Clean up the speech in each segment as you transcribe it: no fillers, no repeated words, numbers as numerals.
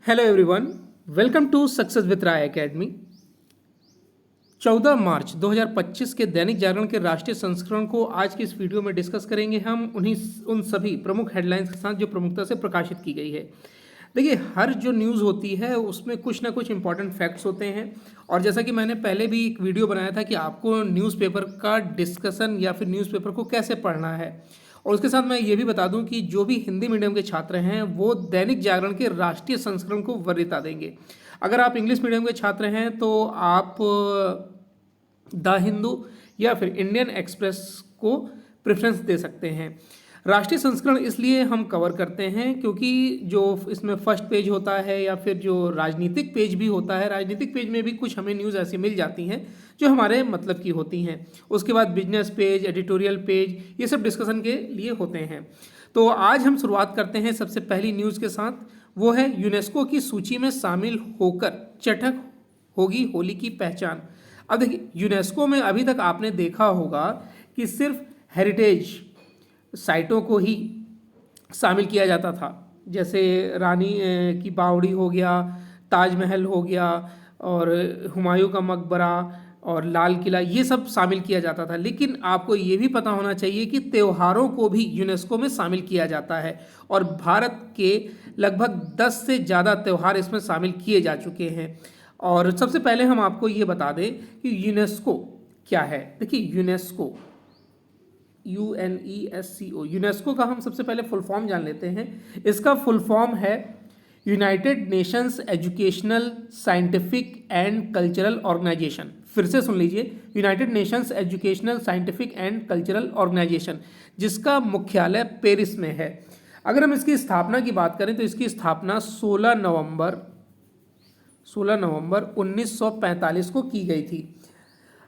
Hello everyone, welcome to success with Rai academy. 14 March 2025 के दैनिक जागरण के राष्ट्रीय संस्करण को आज की इस वीडियो में डिस्कस करेंगे हम उन सभी प्रमुख हेडलाइंस के साथ जो प्रमुखता से प्रकाशित की गई है। देखिए, हर जो न्यूज़ होती है उसमें कुछ ना कुछ इंपॉर्टेंट फैक्ट्स होते हैं और जैसा कि मैंने पहले भी एक वीडियो बनाया था कि आपको न्यूज़पेपर का डिस्कशन या फिर न्यूज़पेपर को कैसे पढ़ना है। और उसके साथ मैं ये भी बता दूं कि जो भी हिंदी मीडियम के छात्र हैं वो दैनिक जागरण के राष्ट्रीय संस्करण को वरीयता देंगे। अगर आप इंग्लिश मीडियम के छात्र हैं तो आप द हिंदू या फिर इंडियन एक्सप्रेस को प्रेफरेंस दे सकते हैं। राष्ट्रीय संस्करण इसलिए हम कवर करते हैं क्योंकि जो इसमें फर्स्ट पेज होता है या फिर जो राजनीतिक पेज भी होता है, राजनीतिक पेज में भी कुछ हमें न्यूज़ ऐसी मिल जाती हैं जो हमारे मतलब की होती हैं। उसके बाद बिजनेस पेज, एडिटोरियल पेज, ये सब डिस्कशन के लिए होते हैं। तो आज हम शुरुआत करते हैं सबसे पहली न्यूज़ के साथ। वो है यूनेस्को की सूची में शामिल होकर चटक होगी होली की पहचान। अब देखिए, यूनेस्को में अभी तक आपने देखा होगा कि सिर्फ हेरिटेज साइटों को ही शामिल किया जाता था, जैसे रानी की बावड़ी हो गया, ताजमहल हो गया और हुमायूं का मकबरा और लाल किला, ये सब शामिल किया जाता था। लेकिन आपको ये भी पता होना चाहिए कि त्योहारों को भी यूनेस्को में शामिल किया जाता है और भारत के लगभग 10 से ज़्यादा त्यौहार इसमें शामिल किए जा चुके हैं। और सबसे पहले हम आपको ये बता दें कि यूनेस्को क्या है। देखिए, यूनेस्को UNESCO, यूनेस्को का हम सबसे पहले फुल फॉर्म जान लेते हैं। इसका फुल फॉर्म है United Nations educational, scientific and cultural organization. फिर से सुन लीजिए, United Nations educational, scientific and cultural organization, जिसका मुख्यालय पेरिस में है। अगर हम इसकी स्थापना की बात करें तो इसकी स्थापना 16 नवंबर 1945 को की गई थी।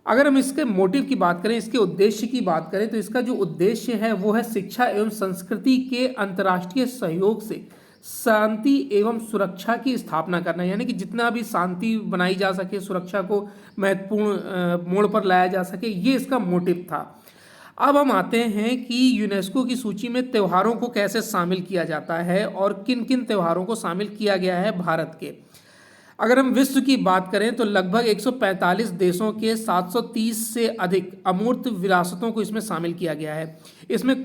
अगर हम इसके मोटिव की बात करें, इसके उद्देश्य की बात करें, तो इसका जो उद्देश्य है वो है शिक्षा एवं संस्कृति के अंतर्राष्ट्रीय सहयोग से शांति एवं सुरक्षा की स्थापना करना, यानी कि जितना भी शांति बनाई जा सके, सुरक्षा को महत्वपूर्ण मोड़ पर लाया जा सके, ये इसका मोटिव था। अब हम आते हैं कि यूनेस्को की सूची में त्योहारों को कैसे शामिल किया जाता है और किन किन त्योहारों को शामिल किया गया है भारत के। अगर हम विश्व की बात करें तो लगभग 145 देशों के 730 से अधिक अमूर्त विरासतों को इसमें शामिल किया गया है। इसमें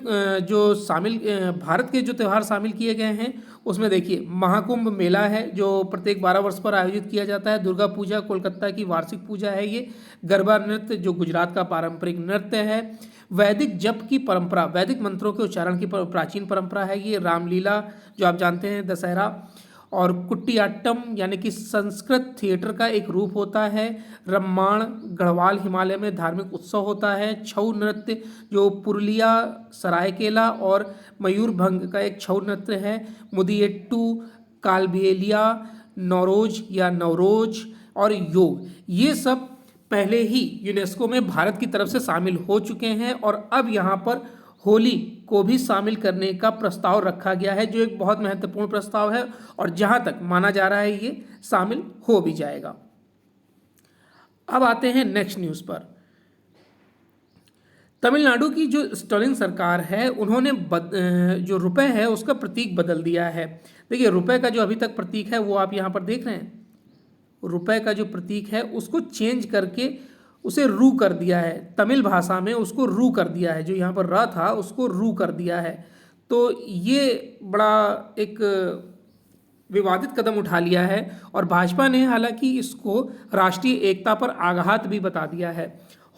जो शामिल भारत के जो त्यौहार शामिल किए गए हैं उसमें देखिए, महाकुंभ मेला है जो प्रत्येक 12 वर्ष पर आयोजित किया जाता है। दुर्गा पूजा कोलकाता की वार्षिक पूजा है ये। गरबा नृत्य जो गुजरात का पारंपरिक नृत्य है। वैदिक जप की परंपरा, वैदिक मंत्रों के उच्चारण की प्राचीन परंपरा है ये। रामलीला जो आप जानते हैं, दशहरा। और कुटियाट्टम यानी कि संस्कृत थिएटर का एक रूप होता है। रम्माण गढ़वाल हिमालय में धार्मिक उत्सव होता है। छऊ नृत्य जो पुरुलिया, सरायकेला और मयूरभंग का एक छऊ नृत्य है। मुदियट्टू, कालबेलिया, नौरोज या नवरोज और योग, ये सब पहले ही यूनेस्को में भारत की तरफ से शामिल हो चुके हैं और अब यहाँ पर होली को भी शामिल करने का प्रस्ताव रखा गया है, जो एक बहुत महत्वपूर्ण प्रस्ताव है और जहां तक माना जा रहा है ये शामिल हो भी जाएगा। अब आते हैं नेक्स्ट न्यूज़ पर। तमिलनाडु की जो स्टालिन सरकार है उन्होंने जो रुपए है उसका प्रतीक बदल दिया है। देखिए, रुपए का जो अभी तक प्रतीक है वो आप यहाँ पर देख रहे हैं। रुपए का जो प्रतीक है उसको चेंज करके उसे रू कर दिया है। तमिल भाषा में उसको रू कर दिया है, जो यहाँ पर र था उसको रू कर दिया है। तो ये बड़ा एक विवादित कदम उठा लिया है और भाजपा ने हालांकि इसको राष्ट्रीय एकता पर आघात भी बता दिया है।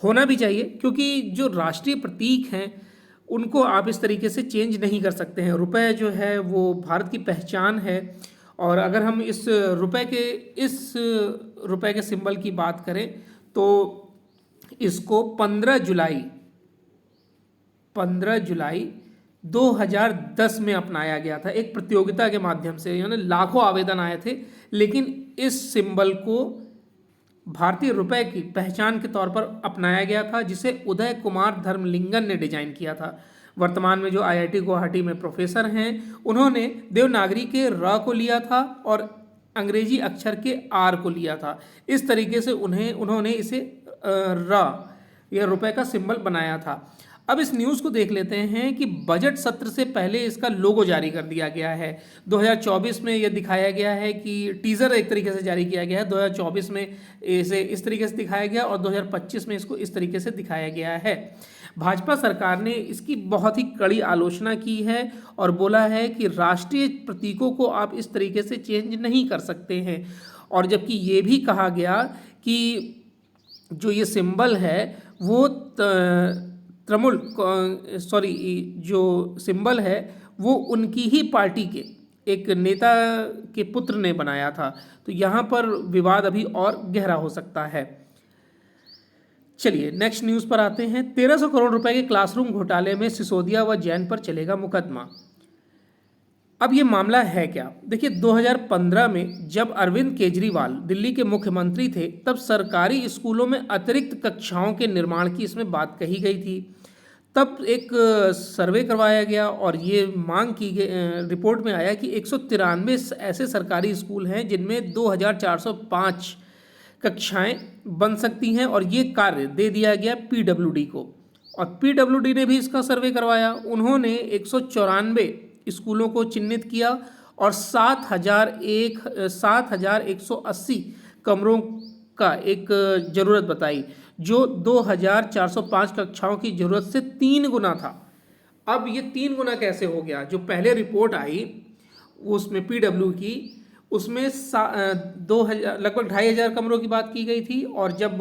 होना भी चाहिए, क्योंकि जो राष्ट्रीय प्रतीक हैं उनको आप इस तरीके से चेंज नहीं कर सकते हैं। रुपए जो है वो भारत की पहचान है और अगर हम इस रुपए के सिंबल की बात करें तो इसको 15 जुलाई 2010 में अपनाया गया था एक प्रतियोगिता के माध्यम से, यानी लाखों आवेदन आए थे, लेकिन इस सिंबल को भारतीय रुपए की पहचान के तौर पर अपनाया गया था, जिसे उदय कुमार धर्मलिंगन ने डिजाइन किया था। वर्तमान में जो IIT गुवाहाटी में प्रोफेसर हैं, उन्होंने देवनागरी के र को लिया था और अंग्रेजी अक्षर के R को लिया था। इस तरीके से उन्होंने इसे र या रुपए का सिंबल बनाया था। अब इस न्यूज़ को देख लेते हैं कि बजट सत्र से पहले इसका लोगो जारी कर दिया गया है। 2024 में यह दिखाया गया है कि टीज़र एक तरीके से जारी किया गया है, 2024 में इसे इस तरीके से दिखाया गया और 2025 में इसको इस तरीके से दिखाया गया है। भाजपा सरकार ने इसकी बहुत ही कड़ी आलोचना की है और बोला है कि राष्ट्रीय प्रतीकों को आप इस तरीके से चेंज नहीं कर सकते हैं। और जबकि ये भी कहा गया कि जो ये सिंबल है वो तृणमूल जो सिंबल है वो उनकी ही पार्टी के एक नेता के पुत्र ने बनाया था। तो यहाँ पर विवाद अभी और गहरा हो सकता है। चलिए नेक्स्ट न्यूज़ पर आते हैं। 1300 करोड़ रुपए के क्लासरूम घोटाले में सिसोदिया व जैन पर चलेगा मुकदमा। अब ये मामला है क्या? देखिए 2015 में जब अरविंद केजरीवाल दिल्ली के मुख्यमंत्री थे तब सरकारी स्कूलों में अतिरिक्त कक्षाओं के निर्माण की इसमें बात कही गई थी। तब एक सर्वे करवाया गया और ये मांग की गई, रिपोर्ट में आया कि 193 ऐसे सरकारी स्कूल हैं जिनमें 2405 कक्षाएं बन सकती हैं और ये कार्य दे दिया गया पीडब्ल्यूडी को। और पीडब्ल्यूडी ने भी इसका सर्वे करवाया। उन्होंने 194 स्कूलों को चिन्हित किया और 7,180 कमरों का एक ज़रूरत बताई, जो 2,405 कक्षाओं की ज़रूरत से 3 गुना था। अब ये 3 गुना कैसे हो गया? जो पहले रिपोर्ट आई उसमें पीडब्ल्यू की, उसमें 2000 लगभग 2,500 कमरों की बात की गई थी और जब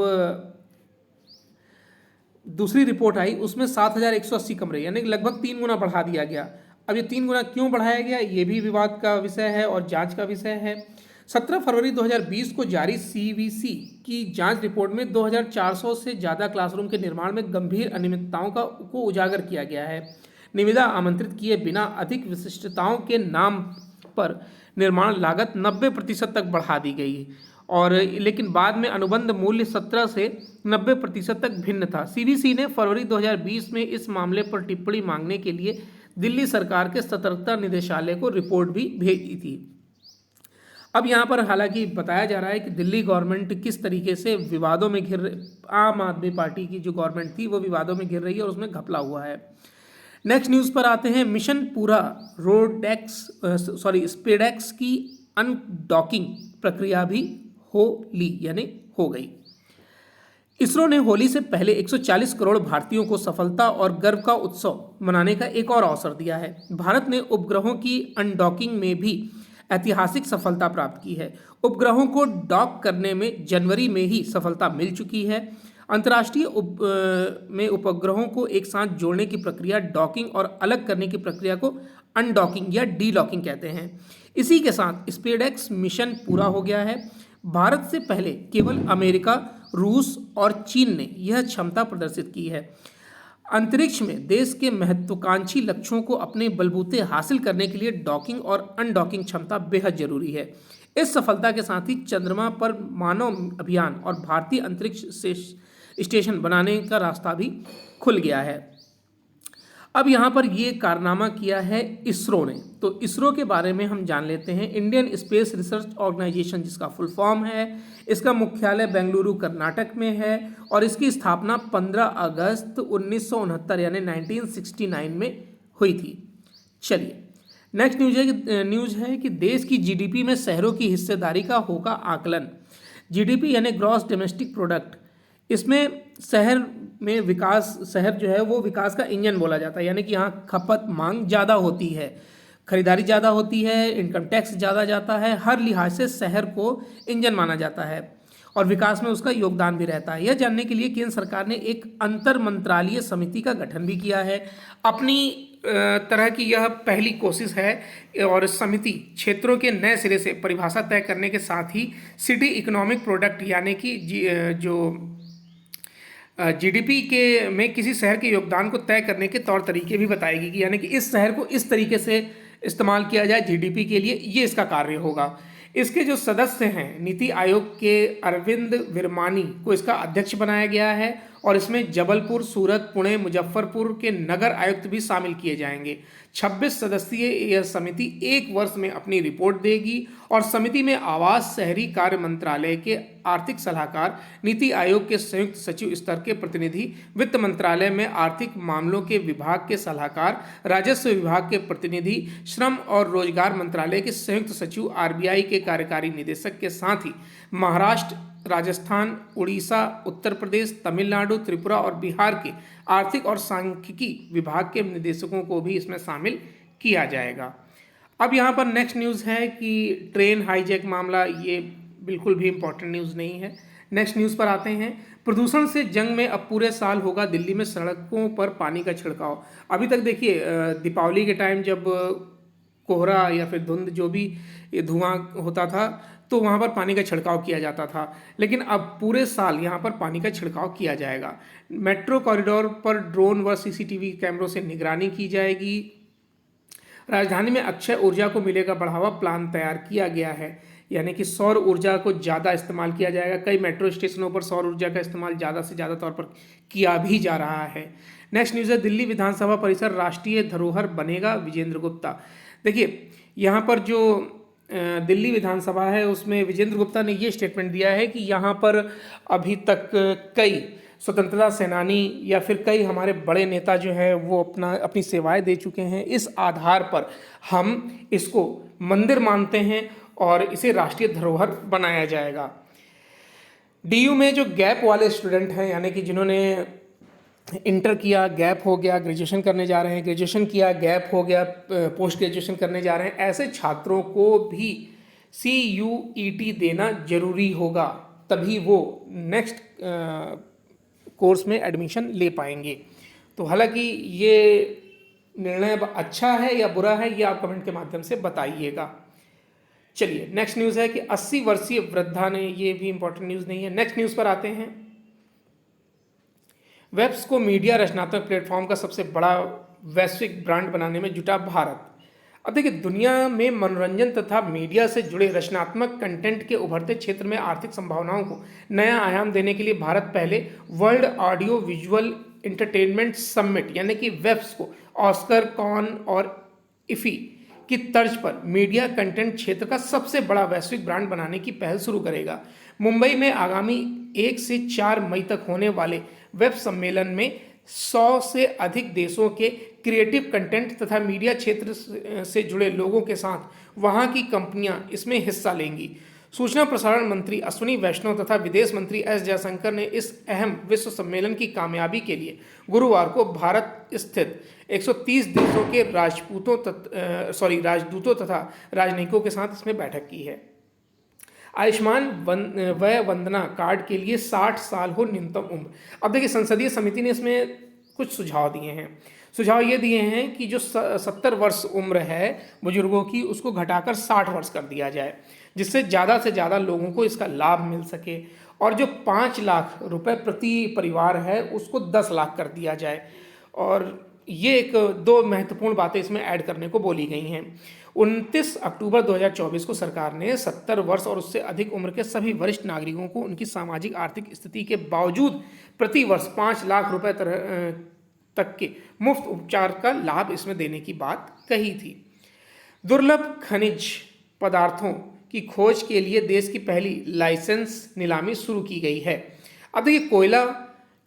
दूसरी रिपोर्ट आई उसमें 7,180 कमरे, यानी लगभग 3 गुना बढ़ा दिया गया। अब ये 3 गुना क्यों बढ़ाया गया, ये भी विवाद का विषय है और जांच का विषय है। 17 फरवरी 2020 को जारी सीवीसी की जांच रिपोर्ट में 2,400 से ज़्यादा क्लासरूम के निर्माण में गंभीर अनियमितताओं को उजागर किया गया है। निविदा आमंत्रित किए बिना अधिक विशिष्टताओं के नाम पर निर्माण लागत 90% तक बढ़ा दी गई और लेकिन बाद में अनुबंध मूल्य 17 से 90% तक भिन्न था। सीवीसी ने फरवरी 2020 में इस मामले पर टिप्पणी मांगने के लिए दिल्ली सरकार के सतर्कता निदेशालय को रिपोर्ट भी भेजी थी। अब यहाँ पर हालांकि बताया जा रहा है कि दिल्ली गवर्नमेंट किस तरीके से विवादों में आम आदमी पार्टी की जो गवर्नमेंट थी वो विवादों में घिर रही है और उसमें घपला हुआ है। नेक्स्ट न्यूज़ पर आते हैं। मिशन पूरा स्पेडेक्स की अनडॉकिंग प्रक्रिया भी हो गई। इसरो ने होली से पहले 140 करोड़ भारतीयों को सफलता और गर्व का उत्सव मनाने का एक और अवसर दिया है। भारत ने उपग्रहों की अनडॉकिंग में भी ऐतिहासिक सफलता प्राप्त की है। उपग्रहों को डॉक करने में जनवरी में ही सफलता मिल चुकी है। अंतर्राष्ट्रीय में उपग्रहों को एक साथ जोड़ने की प्रक्रिया डॉकिंग और अलग करने की प्रक्रिया को अनडॉकिंग या डीलॉकिंग कहते हैं। इसी के साथ स्पेसएक्स मिशन पूरा हो गया है। भारत से पहले केवल अमेरिका, रूस और चीन ने यह क्षमता प्रदर्शित की है। अंतरिक्ष में देश के महत्वाकांक्षी लक्ष्यों को अपने बलबूते हासिल करने के लिए डॉकिंग और अनडॉकिंग क्षमता बेहद जरूरी है। इस सफलता के साथ ही चंद्रमा पर मानव अभियान और भारतीय अंतरिक्ष स्टेशन बनाने का रास्ता भी खुल गया है। अब यहाँ पर ये कारनामा किया है इसरो ने, तो इसरो के बारे में हम जान लेते हैं। इंडियन स्पेस रिसर्च ऑर्गेनाइजेशन, जिसका फुल फॉर्म है, इसका मुख्यालय बेंगलुरु कर्नाटक में है और इसकी स्थापना 15 अगस्त 1969 यानी 1969 में हुई थी। चलिए नेक्स्ट न्यूज़ है कि देश की जीडीपी में शहरों की हिस्सेदारी का होगा आकलन। जीडीपी यानी ग्रॉस डोमेस्टिक प्रोडक्ट, इसमें शहर जो है वो विकास का इंजन बोला जाता है, यानी कि यहाँ खपत मांग ज़्यादा होती है, खरीदारी ज़्यादा होती है, इनकम टैक्स ज़्यादा जाता है, हर लिहाज से शहर को इंजन माना जाता है और विकास में उसका योगदान भी रहता है। यह जानने के लिए केंद्र सरकार ने एक अंतर मंत्रालय समिति का गठन भी किया है। अपनी तरह की यह पहली कोशिश है और समिति क्षेत्रों के नए सिरे से परिभाषा तय करने के साथ ही सिटी इकोनॉमिक प्रोडक्ट यानी कि जो जीडीपी के में किसी शहर के योगदान को तय करने के तौर तरीके भी बताएगी कि यानी कि इस शहर को इस तरीके से इस्तेमाल किया जाए जीडीपी के लिए, ये इसका कार्य होगा। इसके जो सदस्य हैं, नीति आयोग के अरविंद विरमानी को इसका अध्यक्ष बनाया गया है और इसमें जबलपुर, सूरत, पुणे, मुजफ्फरपुर के नगर आयुक्त भी शामिल किए जाएंगे। 26 सदस्यीय यह समिति 1 वर्ष में अपनी रिपोर्ट देगी और समिति में आवास, शहरी कार्य मंत्रालय के आर्थिक सलाहकार, नीति आयोग के संयुक्त सचिव स्तर के प्रतिनिधि, वित्त मंत्रालय में आर्थिक मामलों के विभाग के सलाहकार, राजस्व विभाग के प्रतिनिधि, श्रम और रोजगार मंत्रालय के संयुक्त सचिव, आरबीआई के कार्यकारी निदेशक के साथ ही महाराष्ट्र, राजस्थान, उड़ीसा, उत्तर प्रदेश, तमिलनाडु, त्रिपुरा और बिहार के आर्थिक और सांख्यिकी विभाग के निदेशकों को भी इसमें शामिल किया जाएगा। अब यहाँ पर नेक्स्ट न्यूज़ है कि ट्रेन हाईजैक मामला, ये बिल्कुल भी इम्पोर्टेंट न्यूज़ नहीं है। नेक्स्ट न्यूज़ पर आते हैं। प्रदूषण से जंग में अब पूरे साल होगा दिल्ली में सड़कों पर पानी का छिड़काव। अभी तक देखिए दीपावली के टाइम जब कोहरा या फिर धुंध जो भी धुआं होता था तो वहाँ पर पानी का छिड़काव किया जाता था, लेकिन अब पूरे साल यहाँ पर पानी का छिड़काव किया जाएगा। मेट्रो कॉरिडोर पर ड्रोन व सीसीटीवी कैमरों से निगरानी की जाएगी। राजधानी में अक्षय ऊर्जा को मिलेगा बढ़ावा, प्लान तैयार किया गया है, यानी कि सौर ऊर्जा को ज़्यादा इस्तेमाल किया जाएगा। कई मेट्रो स्टेशनों पर सौर ऊर्जा का इस्तेमाल ज़्यादा से ज़्यादा तौर पर किया भी जा रहा है। नेक्स्ट न्यूज़ है, दिल्ली विधानसभा परिसर राष्ट्रीय धरोहर बनेगा, विजेंद्र गुप्ता। देखिए यहाँ पर जो दिल्ली विधानसभा है उसमें विजेंद्र गुप्ता ने ये स्टेटमेंट दिया है कि यहाँ पर अभी तक कई स्वतंत्रता सेनानी या फिर कई हमारे बड़े नेता जो है वो अपनी सेवाएं दे चुके हैं। इस आधार पर हम इसको मंदिर मानते हैं और इसे राष्ट्रीय धरोहर बनाया जाएगा। डीयू में जो गैप वाले स्टूडेंट हैं, यानी कि जिन्होंने इंटर किया, गैप हो गया, ग्रेजुएशन करने जा रहे हैं, ग्रेजुएशन किया, गैप हो गया, पोस्ट ग्रेजुएशन करने जा रहे हैं, ऐसे छात्रों को भी CUET देना जरूरी होगा, तभी वो नेक्स्ट कोर्स में एडमिशन ले पाएंगे। तो हालांकि ये निर्णय अच्छा है या बुरा है, ये आप कमेंट के माध्यम से बताइएगा। चलिए नेक्स्ट न्यूज़ है कि 80 वर्षीय वृद्धा ने, ये भी इंपॉर्टेंट न्यूज़ नहीं है। नेक्स्ट न्यूज़ पर आते हैं। वेब्स को मीडिया रचनात्मक प्लेटफॉर्म का सबसे बड़ा वैश्विक ब्रांड बनाने में जुटा भारत। अब देखिए दुनिया में मनोरंजन तथा मीडिया से जुड़े रचनात्मक कंटेंट के उभरते क्षेत्र में आर्थिक संभावनाओं को नया आयाम देने के लिए भारत पहले world audio visual entertainment summit यानी कि वेब्स को ऑस्कर, कॉन और इफी की तर्ज पर मीडिया कंटेंट क्षेत्र का सबसे बड़ा वैश्विक ब्रांड बनाने की पहल शुरू करेगा। मुंबई में आगामी 1 से 4 मई तक होने वाले वेब सम्मेलन में 100 से अधिक देशों के क्रिएटिव कंटेंट तथा मीडिया क्षेत्र से जुड़े लोगों के साथ वहां की कंपनियां इसमें हिस्सा लेंगी। सूचना प्रसारण मंत्री अश्विनी वैष्णव तथा विदेश मंत्री एस जयशंकर ने इस अहम विश्व सम्मेलन की कामयाबी के लिए गुरुवार को भारत स्थित 130 देशों के राजदूतों तथा राजनयिकों के साथ इसमें बैठक की है। आयुष्मान वय वंदना कार्ड के लिए 60 साल हो न्यूनतम उम्र। अब देखिए संसदीय समिति ने इसमें कुछ सुझाव दिए हैं। सुझाव ये दिए हैं कि जो 70 वर्ष उम्र है बुजुर्गों की, उसको घटाकर 60 वर्ष कर दिया जाए, जिससे ज़्यादा से ज़्यादा लोगों को इसका लाभ मिल सके। और जो 5 लाख रुपए प्रति परिवार है उसको 10 लाख कर दिया जाए। और ये 2 महत्वपूर्ण बातें इसमें ऐड करने को बोली गई हैं। 29 अक्टूबर 2024 को सरकार ने 70 वर्ष और उससे अधिक उम्र के सभी वरिष्ठ नागरिकों को उनकी सामाजिक आर्थिक स्थिति के बावजूद प्रति वर्ष 5 लाख रुपए तक के मुफ्त उपचार का लाभ इसमें देने की बात कही थी। दुर्लभ खनिज पदार्थों की खोज के लिए देश की पहली लाइसेंस नीलामी शुरू की गई है। अब देखिए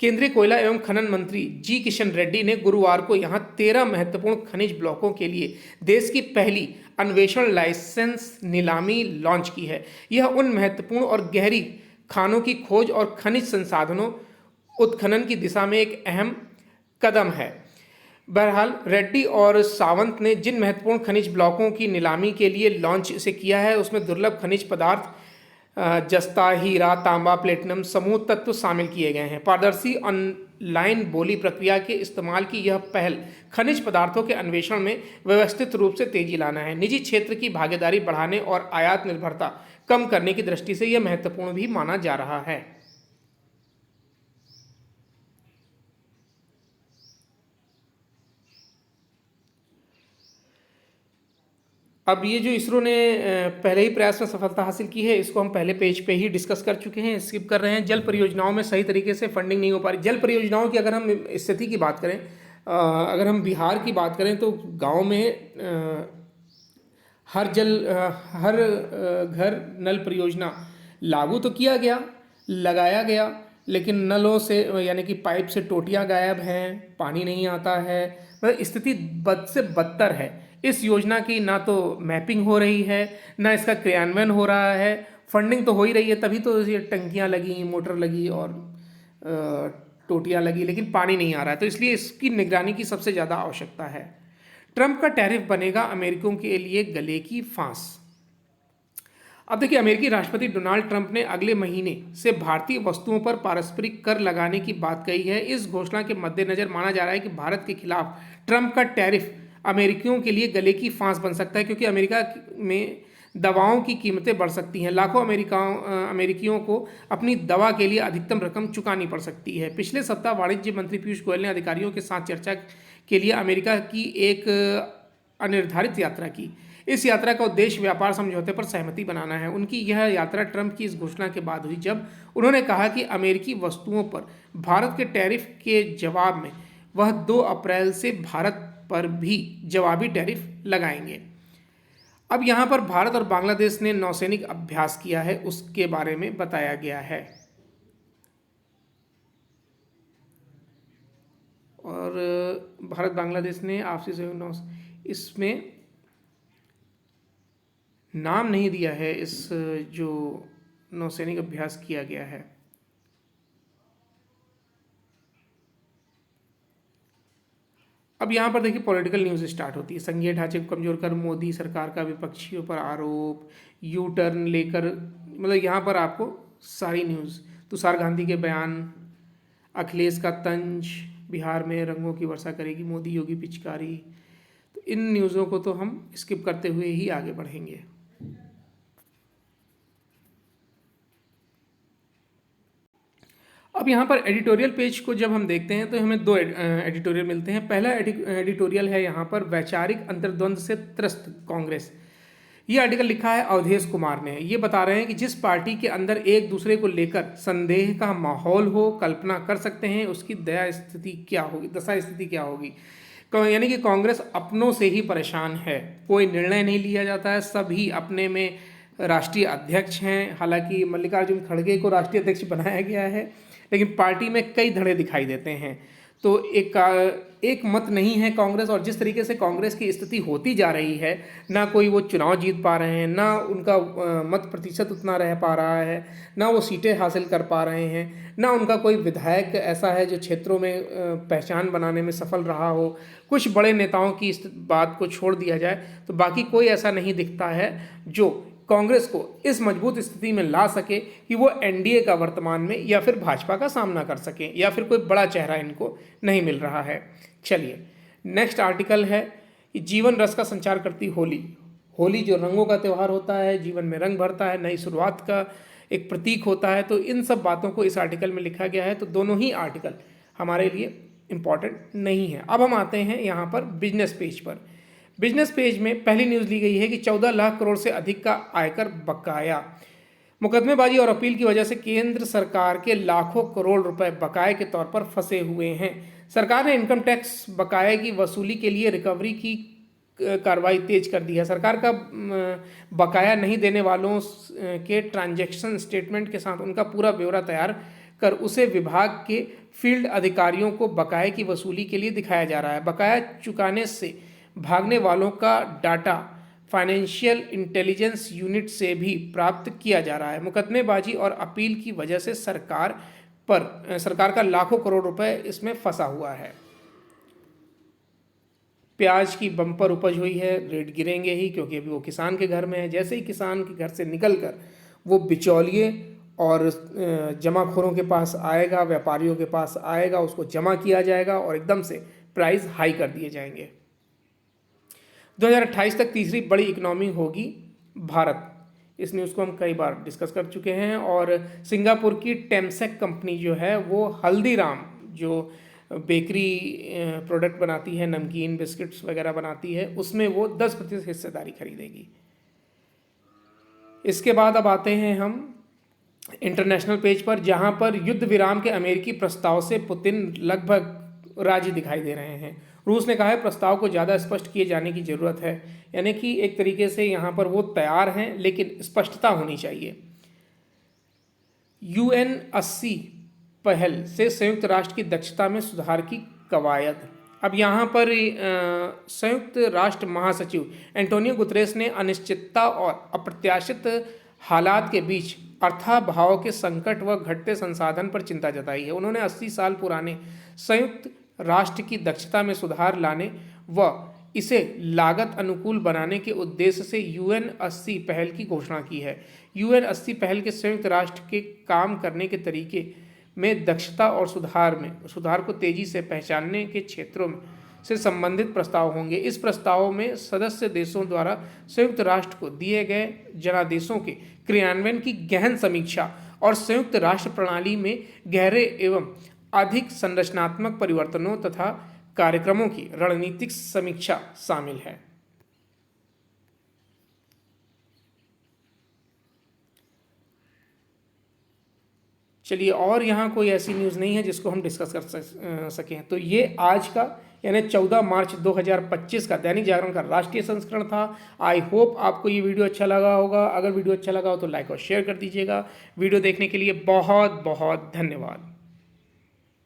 केंद्रीय कोयला एवं खनन मंत्री जी किशन रेड्डी ने गुरुवार को यहां 13 महत्वपूर्ण खनिज ब्लॉकों के लिए देश की पहली अन्वेषण लाइसेंस नीलामी लॉन्च की है। यह उन महत्वपूर्ण और गहरी खानों की खोज और खनिज संसाधनों उत्खनन की दिशा में एक अहम कदम है। बहरहाल रेड्डी और सावंत ने जिन महत्वपूर्ण खनिज ब्लॉकों की नीलामी के लिए लॉन्च इसे किया है उसमें दुर्लभ खनिज पदार्थ जस्ता, हीरा, तांबा, प्लेटिनम समूह तत्व शामिल किए गए हैं। पारदर्शी ऑनलाइन बोली प्रक्रिया के इस्तेमाल की यह पहल खनिज पदार्थों के अन्वेषण में व्यवस्थित रूप से तेजी लाना है। निजी क्षेत्र की भागीदारी बढ़ाने और आयात निर्भरता कम करने की दृष्टि से यह महत्वपूर्ण भी माना जा रहा है। अब ये जो इसरो ने पहले ही प्रयास में सफलता हासिल की है, इसको हम पहले पेज पे ही डिस्कस कर चुके हैं, स्किप कर रहे हैं। जल परियोजनाओं में सही तरीके से फंडिंग नहीं हो पा रही। जल परियोजनाओं की अगर हम स्थिति की बात करें, अगर हम बिहार की बात करें तो गांव में हर घर नल परियोजना लागू तो किया गया, लगाया गया, लेकिन नलों से यानी कि पाइप से टोटियां गायब हैं, पानी नहीं आता है। मतलब स्थिति बद से बदतर है। इस योजना की ना तो मैपिंग हो रही है, ना इसका क्रियान्वयन हो रहा है। फंडिंग तो हो ही रही है, तभी तो ये टंकियां लगी, मोटर लगी और टोटियां लगी, लेकिन पानी नहीं आ रहा है। तो इसलिए इसकी निगरानी की सबसे ज़्यादा आवश्यकता है। ट्रंप का टैरिफ बनेगा अमेरिकियों के लिए गले की फांस। अब देखिए, अमेरिकी राष्ट्रपति डोनाल्ड ट्रंप ने अगले महीने से भारतीय वस्तुओं पर पारस्परिक कर लगाने की बात कही है। इस घोषणा के मद्देनजर माना जा रहा है कि भारत के खिलाफ ट्रंप का टैरिफ अमेरिकियों के लिए गले की फांस बन सकता है, क्योंकि अमेरिका में दवाओं की कीमतें बढ़ सकती हैं। लाखों अमेरिकियों को अपनी दवा के लिए अधिकतम रकम चुकानी पड़ सकती है। पिछले सप्ताह वाणिज्य मंत्री पीयूष गोयल ने अधिकारियों के साथ चर्चा के लिए अमेरिका की एक अनिर्धारित यात्रा की। इस यात्रा का उद्देश्य व्यापार समझौते पर सहमति बनाना है। उनकी यह यात्रा ट्रंप की इस घोषणा के बाद हुई, जब उन्होंने कहा कि अमेरिकी वस्तुओं पर भारत के टैरिफ के जवाब में वह 2 अप्रैल से भारत पर भी जवाबी टैरिफ लगाएंगे। अब यहाँ पर भारत और बांग्लादेश ने नौसैनिक अभ्यास किया है, उसके बारे में बताया गया है। और भारत बांग्लादेश ने आपसी सहयोग इसमें नाम नहीं दिया है, इस जो नौसैनिक अभ्यास किया गया है। अब यहाँ पर देखिए, पॉलिटिकल न्यूज़ स्टार्ट होती है। संघीय ढांचे को कमजोर कर मोदी सरकार का विपक्षियों पर आरोप, यू टर्न लेकर, मतलब यहाँ पर आपको सारी न्यूज़। तुषार गांधी के बयान, अखिलेश का तंज, बिहार में रंगों की वर्षा करेगी मोदी योगी पिचकारी। तो इन न्यूज़ों को तो हम स्किप करते हुए ही आगे बढ़ेंगे। अब यहाँ पर एडिटोरियल पेज को जब हम देखते हैं तो हमें 2 एडिटोरियल मिलते हैं। पहला एडिटोरियल है यहाँ पर, वैचारिक अंतर्द्वंद से त्रस्त कांग्रेस। ये आर्टिकल लिखा है अवधेश कुमार ने। ये बता रहे हैं कि जिस पार्टी के अंदर एक दूसरे को लेकर संदेह का माहौल हो, कल्पना कर सकते हैं उसकी दशा स्थिति क्या होगी। यानी कि कांग्रेस अपनों से ही परेशान है, कोई निर्णय नहीं लिया जाता है, सभी अपने में राष्ट्रीय अध्यक्ष हैं। हालांकि मल्लिकार्जुन खड़गे को राष्ट्रीय अध्यक्ष बनाया गया है, लेकिन पार्टी में कई धड़े दिखाई देते हैं। तो एक मत नहीं है कांग्रेस। और जिस तरीके से कांग्रेस की स्थिति होती जा रही है, ना कोई वो चुनाव जीत पा रहे हैं, ना उनका मत प्रतिशत उतना रह पा रहा है, ना वो सीटें हासिल कर पा रहे हैं, ना उनका कोई विधायक ऐसा है जो क्षेत्रों में पहचान बनाने में सफल रहा हो। कुछ बड़े नेताओं की इस बात को छोड़ दिया जाए तो बाकी कोई ऐसा नहीं दिखता है जो कांग्रेस को इस मजबूत स्थिति में ला सके कि वो एनडीए का वर्तमान में या फिर भाजपा का सामना कर सके, या फिर कोई बड़ा चेहरा इनको नहीं मिल रहा है। चलिए, नेक्स्ट आर्टिकल है कि जीवन रस का संचार करती होली। होली जो रंगों का त्यौहार होता है, जीवन में रंग भरता है, नई शुरुआत का एक प्रतीक होता है। तो इन सब बातों को इस आर्टिकल में लिखा गया है। तो दोनों ही आर्टिकल हमारे लिए इम्पॉर्टेंट नहीं है। अब हम आते हैं यहाँ पर बिजनेस पेज पर। बिजनेस पेज में पहली न्यूज़ ली गई है कि 14 लाख करोड़ से अधिक का आयकर बकाया। मुकदमेबाजी और अपील की वजह से केंद्र सरकार के लाखों करोड़ रुपए बकाये के तौर पर फंसे हुए हैं। सरकार ने इनकम टैक्स बकाये की वसूली के लिए रिकवरी की कार्रवाई तेज कर दी है। सरकार का बकाया नहीं देने वालों के ट्रांजैक्शन स्टेटमेंट के साथ उनका पूरा ब्यौरा तैयार कर उसे विभाग के फील्ड अधिकारियों को बकाये की वसूली के लिए दिखाया जा रहा है। बकाया चुकाने से भागने वालों का डाटा फाइनेंशियल इंटेलिजेंस यूनिट से भी प्राप्त किया जा रहा है। मुकदमेबाजी और अपील की वजह से सरकार का लाखों करोड़ रुपए इसमें फंसा हुआ है। प्याज की बम्पर उपज हुई है, रेट गिरेंगे ही, क्योंकि अभी वो किसान के घर में है। जैसे ही किसान के घर से निकलकर वो बिचौलिए और जमाखोरों के पास आएगा, व्यापारियों के पास आएगा, उसको जमा किया जाएगा और एकदम से प्राइस हाई कर दिए जाएंगे। 2028 तक तीसरी बड़ी इकोनॉमी होगी भारत। इस न्यूज़ को हम कई बार डिस्कस कर चुके हैं। और सिंगापुर की टेमसेक कंपनी जो है वो हल्दीराम जो बेकरी प्रोडक्ट बनाती है, नमकीन बिस्किट्स वगैरह बनाती है, उसमें वो 10% हिस्सेदारी खरीदेगी। इसके बाद अब आते हैं हम इंटरनेशनल पेज पर, जहां पर युद्ध विराम के अमेरिकी प्रस्ताव से पुतिन लगभग राजी दिखाई दे रहे हैं। रूस ने कहा है प्रस्ताव को ज़्यादा स्पष्ट किए जाने की ज़रूरत है, यानी कि एक तरीके से यहाँ पर वो तैयार हैं लेकिन स्पष्टता होनी चाहिए। UN80 पहल से संयुक्त राष्ट्र की दक्षता में सुधार की कवायद। अब यहाँ पर संयुक्त राष्ट्र महासचिव एंटोनियो गुतरेस ने अनिश्चितता और अप्रत्याशित हालात के बीच अर्थाभाव के संकट व घटते संसाधन पर चिंता जताई है। उन्होंने 80 साल पुराने संयुक्त राष्ट्र की दक्षता में सुधार लाने व इसे लागत अनुकूल बनाने के उद्देश्य से UN80 पहल की घोषणा की है। UN80 पहल के संयुक्त राष्ट्र के काम करने के तरीके में दक्षता और सुधार को तेजी से पहचानने के क्षेत्रों में से संबंधित प्रस्ताव होंगे। इस प्रस्ताव में सदस्य देशों द्वारा संयुक्त राष्ट्र को दिए गए जनादेशों के क्रियान्वयन की गहन समीक्षा और संयुक्त राष्ट्र प्रणाली में गहरे एवं अधिक संरचनात्मक परिवर्तनों तथा कार्यक्रमों की रणनीतिक समीक्षा शामिल है। चलिए, और यहाँ कोई ऐसी न्यूज़ नहीं है जिसको हम डिस्कस कर सकें। तो ये आज का यानी 14 मार्च 2025 का दैनिक जागरण का राष्ट्रीय संस्करण था। आई होप आपको ये वीडियो अच्छा लगा होगा। अगर वीडियो अच्छा लगा हो तो लाइक और शेयर कर दीजिएगा। वीडियो देखने के लिए बहुत बहुत धन्यवाद।